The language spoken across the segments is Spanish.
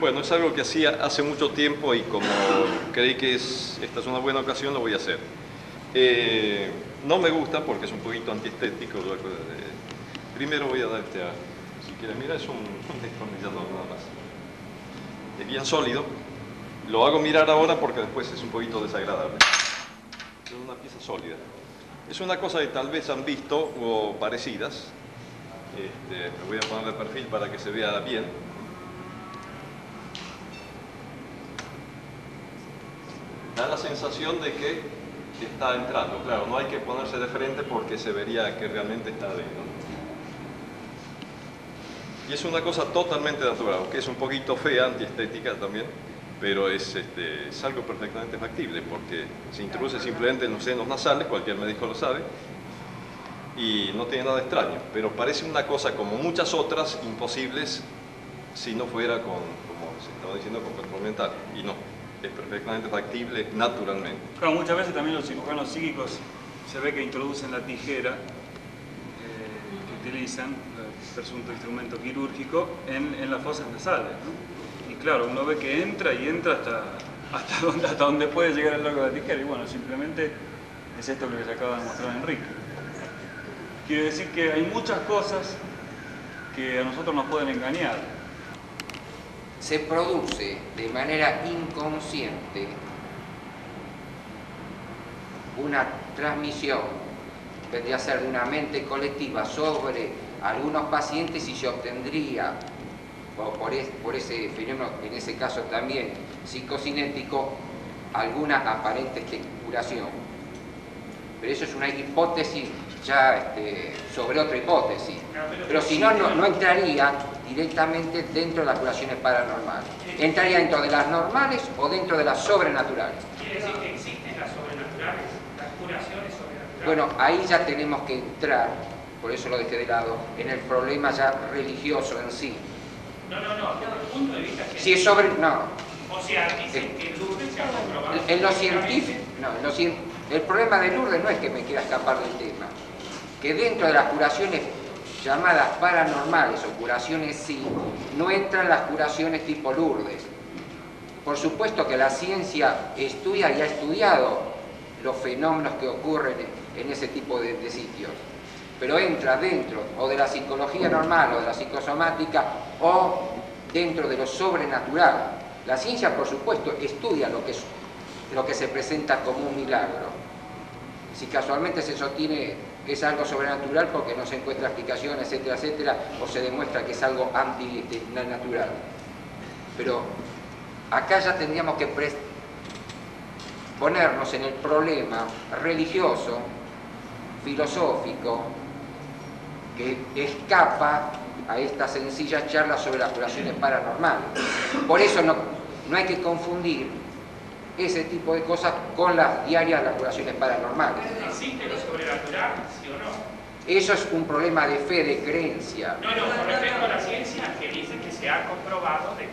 Bueno, es algo que hacía hace mucho tiempo y como creí que esta es una buena ocasión, lo voy a hacer. No me gusta porque es un poquito antiestético. Primero voy a darte si quieres, mira, es un destornillador nada más. Es bien sólido. Lo hago mirar ahora porque después es un poquito desagradable. Es una pieza sólida. Es una cosa que tal vez han visto o parecidas. Me voy a poner de perfil para que se vea bien. Da la sensación de que está entrando. Claro, no hay que ponerse de frente porque se vería que realmente está adentro. Y es una cosa totalmente natural, que es un poquito fea, antiestética también, pero es algo perfectamente factible porque se introduce simplemente en los senos nasales, cualquier médico lo sabe, y no tiene nada extraño, pero parece una cosa como muchas otras imposibles si no fuera como se estaba diciendo, con control mental, y no, es perfectamente factible naturalmente. Claro, muchas veces también los cirujanos psíquicos se ve que introducen la tijera que utilizan, el presunto instrumento quirúrgico, en las fosas nasales, ¿no? Y claro, uno ve que entra y entra hasta donde puede llegar el largo de la tijera, y bueno, simplemente es esto que les acaba de mostrar Enrique. Quiere decir que hay muchas cosas que a nosotros nos pueden engañar. Se produce de manera inconsciente una transmisión, vendría a ser de una mente colectiva sobre algunos pacientes y se obtendría, por ese fenómeno, en ese caso también psicocinético, alguna aparente curación. Pero eso es una hipótesis ya sobre otra hipótesis. Pero si no, no entraría directamente dentro de las curaciones paranormales. Entraría dentro de las normales o dentro de las sobrenaturales. ¿Quiere decir que existen las sobrenaturales, las curaciones sobrenaturales? Bueno, ahí ya tenemos que entrar, por eso lo dejé de lado, en el problema ya religioso en sí. No, desde el punto de vista Si es sobre... no. O sea, dicen que Lourdes se ha comprobado. En lo científico, el problema de Lourdes no es que me quiera escapar del tema, que dentro de las curaciones llamadas paranormales o curaciones sí, no entran las curaciones tipo Lourdes. Por supuesto que la ciencia estudia y ha estudiado los fenómenos que ocurren en ese tipo de sitios, pero entra dentro o de la psicología normal o de la psicosomática o dentro de lo sobrenatural. La ciencia, por supuesto, estudia lo que se presenta como un milagro. Si casualmente se sostiene que es algo sobrenatural porque no se encuentra explicación, etcétera, etcétera, o se demuestra que es algo antinatural. Pero acá ya tendríamos que ponernos en el problema religioso, filosófico, que escapa a esta sencilla charla sobre las curaciones paranormales. Por eso no hay que confundir ese tipo de cosas con las diarias de las curaciones paranormales. ¿Existe lo sobrenatural, sí o no? Eso es un problema de fe, de creencia. No, con respecto a la ciencia, que dice que se ha comprobado de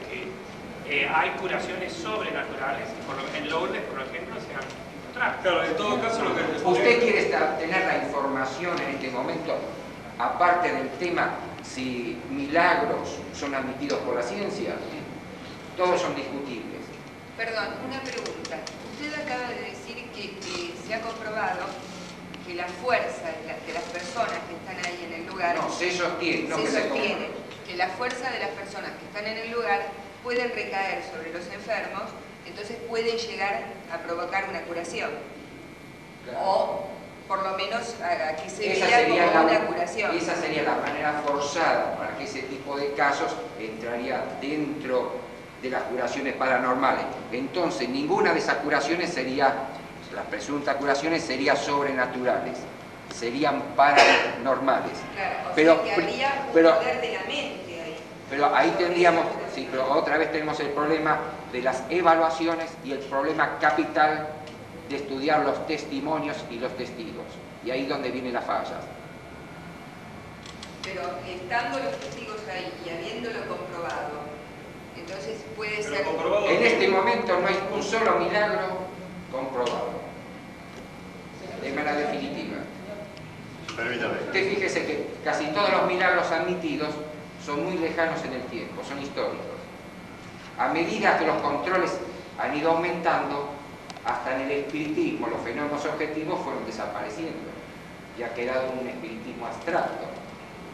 que hay curaciones sobrenaturales, en Lourdes, por ejemplo, se han encontrado. Claro, en todo caso lo que... ¿Usted quiere tener la información en este momento, aparte del tema si milagros son admitidos por la ciencia? Todos son discutibles. Perdón, una pregunta. Usted acaba de decir que se ha comprobado que la fuerza de las personas que están ahí en el lugar... No, se sostiene. Que la fuerza de las personas que están en el lugar pueden recaer sobre los enfermos, entonces pueden llegar a provocar una curación. Claro. O, por lo menos, a que se vea como una curación. Esa sería la manera forzada para que ese tipo de casos entraría dentro de las curaciones paranormales. Entonces, ninguna de esas curaciones sería, las presuntas curaciones serían sobrenaturales, serían paranormales. Claro, pero que habría un poder de la mente ahí. Pero ahí tendríamos, sí, pero otra vez tenemos el problema de las evaluaciones y el problema capital de estudiar los testimonios y los testigos. Y ahí es donde vienen las fallas. Pero estando los testigos ahí y habiéndolo comprobado, entonces puede ser... En este momento no hay un solo milagro comprobado, de manera definitiva. Permítame. Usted fíjese que casi todos los milagros admitidos son muy lejanos en el tiempo, son históricos. A medida que los controles han ido aumentando, hasta en el espiritismo los fenómenos objetivos fueron desapareciendo y ha quedado un espiritismo abstracto.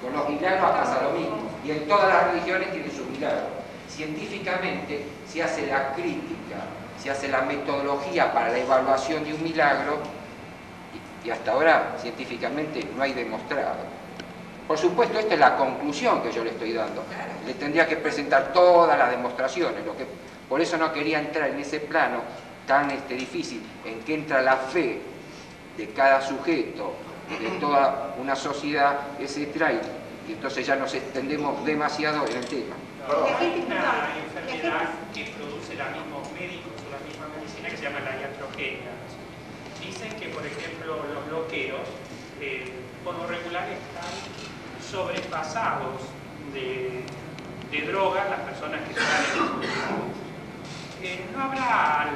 Con los milagros pasa lo mismo, y en todas las religiones tienen sus milagros. Científicamente se hace la crítica, se hace la metodología para la evaluación de un milagro, y hasta ahora científicamente no hay demostrado. Por supuesto, esta es la conclusión que yo le estoy dando. Le tendría que presentar todas las demostraciones, por eso no quería entrar en ese plano tan difícil, en que entra la fe de cada sujeto, de toda una sociedad, etc. Y entonces ya nos extendemos demasiado en el tema. Hay una enfermedad que produce los mismos médicos o la misma medicina que se llama la iatrogenia. Dicen que, por ejemplo, los loqueros por lo regular están sobrepasados de drogas las personas que están en ¿no habrá, al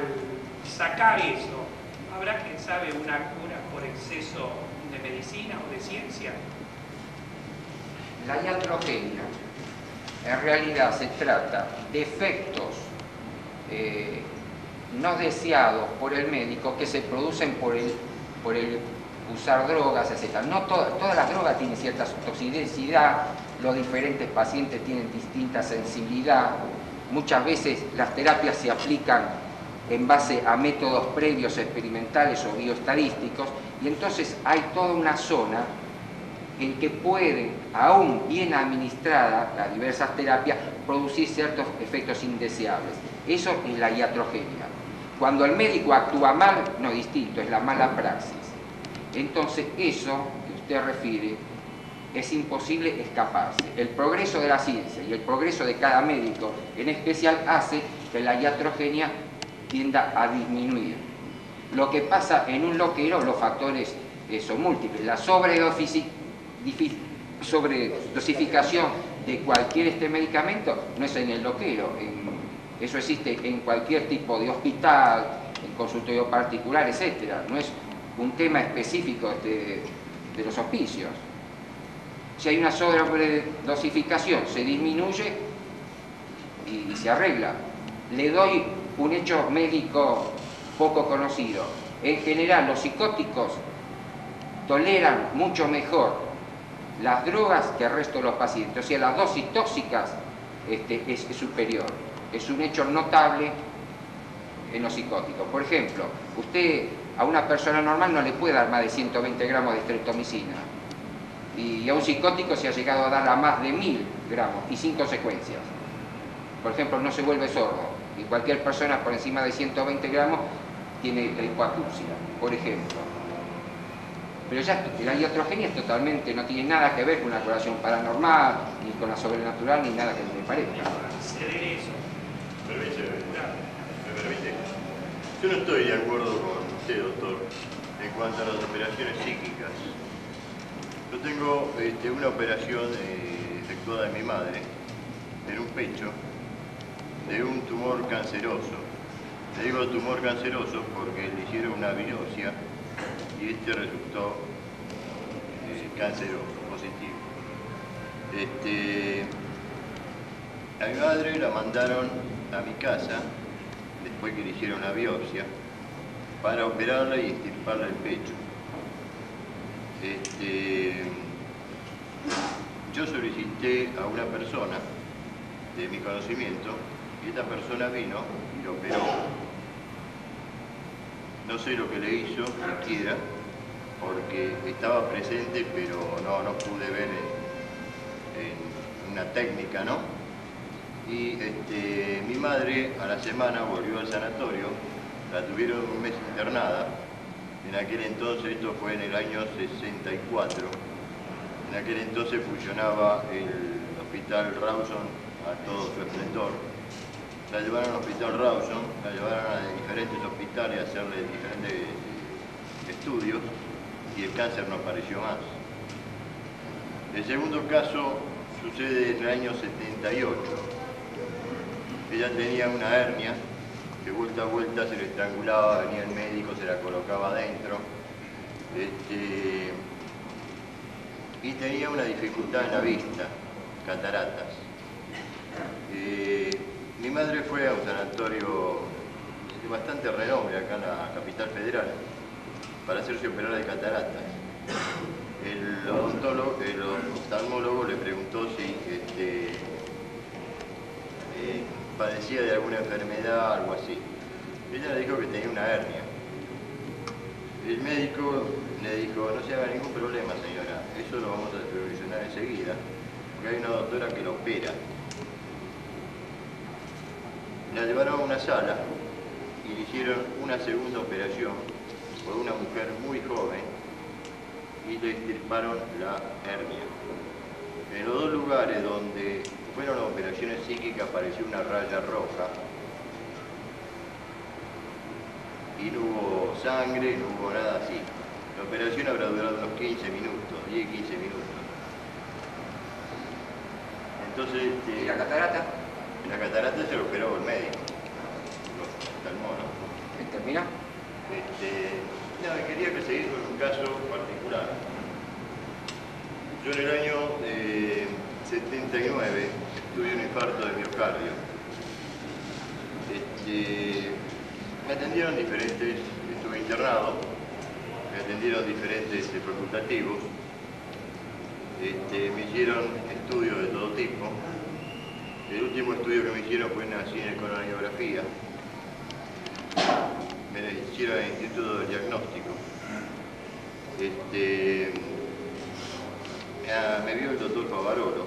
sacar eso, habrá, quién sabe, una cura por exceso de medicina o de ciencia? La iatrogenia en realidad se trata de efectos no deseados por el médico que se producen por el usar drogas, etc. No todas las drogas tienen cierta toxicidad, los diferentes pacientes tienen distinta sensibilidad, muchas veces las terapias se aplican en base a métodos previos experimentales o bioestadísticos, y entonces hay toda una zona en que pueden, aún bien administradas las diversas terapias, producir ciertos efectos indeseables. Eso es la iatrogenia. Cuando el médico actúa mal, no es distinto, es la mala praxis. Entonces eso que usted refiere, es imposible escaparse. El progreso de la ciencia y el progreso de cada médico en especial hace que la iatrogenia tienda a disminuir. Lo que pasa en un loquero, los factores son múltiples. La sobredosificación de cualquier medicamento no es en el loquero, eso existe en cualquier tipo de hospital, en consultorio particular, etc. No es un tema específico de los hospicios. Si hay una sobredosificación, se disminuye y se arregla. Le doy un hecho médico poco conocido. En general, los psicóticos toleran mucho mejor las drogas que el resto de los pacientes. O sea, las dosis tóxicas es superior. Es un hecho notable en los psicóticos. Por ejemplo, usted a una persona normal no le puede dar más de 120 gramos de streptomicina. Y a un psicótico se ha llegado a dar a más de 1000 gramos y sin consecuencias. Por ejemplo, no se vuelve sordo. Y cualquier persona por encima de 120 gramos tiene la hipoacusia, por ejemplo. Pero ya la iatrogenia totalmente no tiene nada que ver con una curación paranormal, ni con la sobrenatural, ni nada que me parezca. ¿Me permite? Yo no estoy de acuerdo con usted, doctor, en cuanto a las operaciones psíquicas. Yo tengo una operación efectuada de mi madre en un pecho de un tumor canceroso. Le digo tumor canceroso porque le hicieron una biopsia y resultó canceroso, positivo. A mi madre la mandaron a mi casa después que le hicieron la biopsia para operarla y extirparle el pecho. Yo solicité a una persona de mi conocimiento y esta persona vino y lo operó. No sé lo que le hizo siquiera porque estaba presente, pero no pude ver en una técnica, ¿no? Y mi madre a la semana volvió al sanatorio, la tuvieron un mes internada. En aquel entonces, esto fue en el año 64, en aquel entonces funcionaba el hospital Rawson a todo su esplendor. La llevaron al hospital Rawson, la llevaron a diferentes hospitales a hacerle diferentes estudios y el cáncer no apareció más. El segundo caso sucede en el año 78. Ella tenía una hernia que vuelta a vuelta se le estrangulaba, venía el médico, se la colocaba adentro. Y tenía una dificultad en la vista, cataratas. Mi madre fue a un sanatorio de bastante renombre acá en la capital federal para hacerse operar de cataratas. El oftalmólogo le preguntó si padecía de alguna enfermedad, algo así. Ella le dijo que tenía una hernia. El médico le dijo, no se haga ningún problema, señora, eso lo vamos a supervisionar enseguida, porque hay una doctora que lo opera. La llevaron a una sala y le hicieron una segunda operación por una mujer muy joven y le extirparon la hernia. En los dos lugares donde fueron las operaciones psíquicas apareció una raya roja y no hubo sangre, no hubo nada así. La operación habrá durado unos 15 minutos, 10-15 minutos. Entonces, ¿Y la catarata? la catarata se lo operó el médico, hasta el mono. ¿Terminó? No, quería que seguir con un caso particular. Yo en el año 79 tuve un infarto de miocardio. Me atendieron diferentes, estuve internado, me atendieron diferentes facultativos, me hicieron estudios de todo tipo. El último estudio que me hicieron fue una cinecoronariografía. Me la hicieron en el Instituto del Diagnóstico. Me vio el doctor Favarolo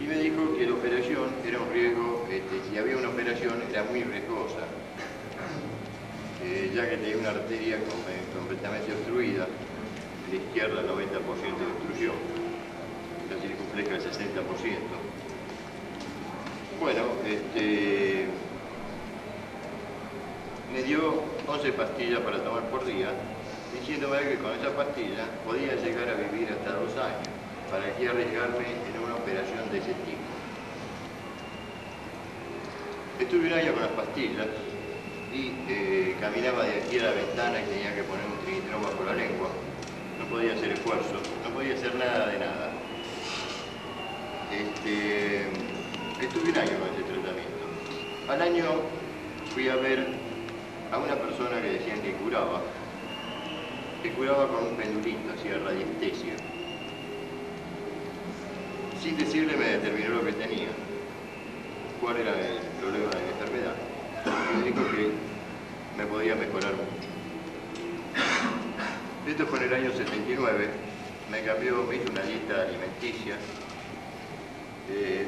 y me dijo que la operación era un riesgo, si había una operación era muy riesgosa, ya que tenía una arteria completamente obstruida, la izquierda 90% de obstrucción, la circunfleja el 60%. Bueno, me dio 11 pastillas para tomar por día, diciéndome que con esa pastilla podía llegar a vivir hasta 2 años, para que arriesgarme en una operación de ese tipo. Estuve un año con las pastillas y caminaba de aquí a la ventana y tenía que poner un trinitrón bajo la lengua. No podía hacer esfuerzo, no podía hacer nada de nada. Estuve un año con ese tratamiento. Al año fui a ver a una persona que decían que curaba con un pendulito, hacía radiestesia. Sin decirle me determinó lo que tenía, cuál era el problema de mi enfermedad. Me dijo que me podía mejorar mucho. Esto fue en el año 79, me cambió, me hizo una dieta alimenticia,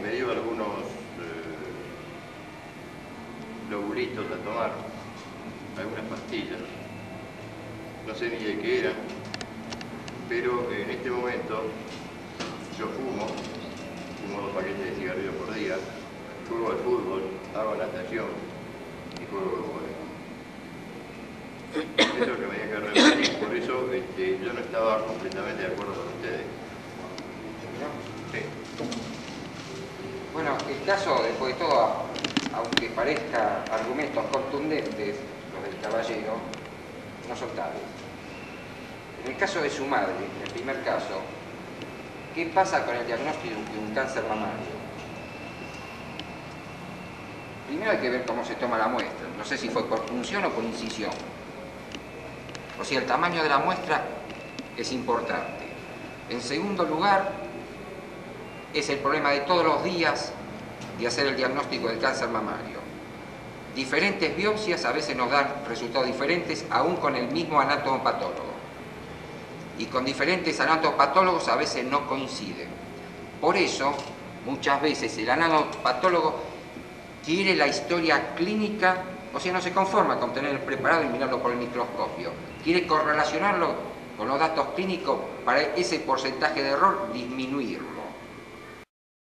me dio algunos globulitos a tomar, algunas pastillas, no sé ni de qué eran, pero en este momento yo fumo 2 paquetes de cigarrillos por día, juego al fútbol, hago natación y juego al vóley. Eso es lo que me tenía que repetir, por eso yo no estaba completamente de acuerdo con ustedes. Sí. Bueno, el caso, después de todo, aunque parezca argumentos contundentes, los del caballero, no son tales. En el caso de su madre, en el primer caso, ¿qué pasa con el diagnóstico de un cáncer mamario? Primero hay que ver cómo se toma la muestra. No sé si fue por punción o por incisión. O sea, el tamaño de la muestra es importante. En segundo lugar, es el problema de todos los días de hacer el diagnóstico del cáncer mamario. Diferentes biopsias a veces nos dan resultados diferentes, aún con el mismo anatomopatólogo. Y con diferentes anatomopatólogos a veces no coinciden. Por eso, muchas veces el anatomopatólogo quiere la historia clínica, o sea, no se conforma con tener el preparado y mirarlo por el microscopio. Quiere correlacionarlo con los datos clínicos para ese porcentaje de error disminuirlo.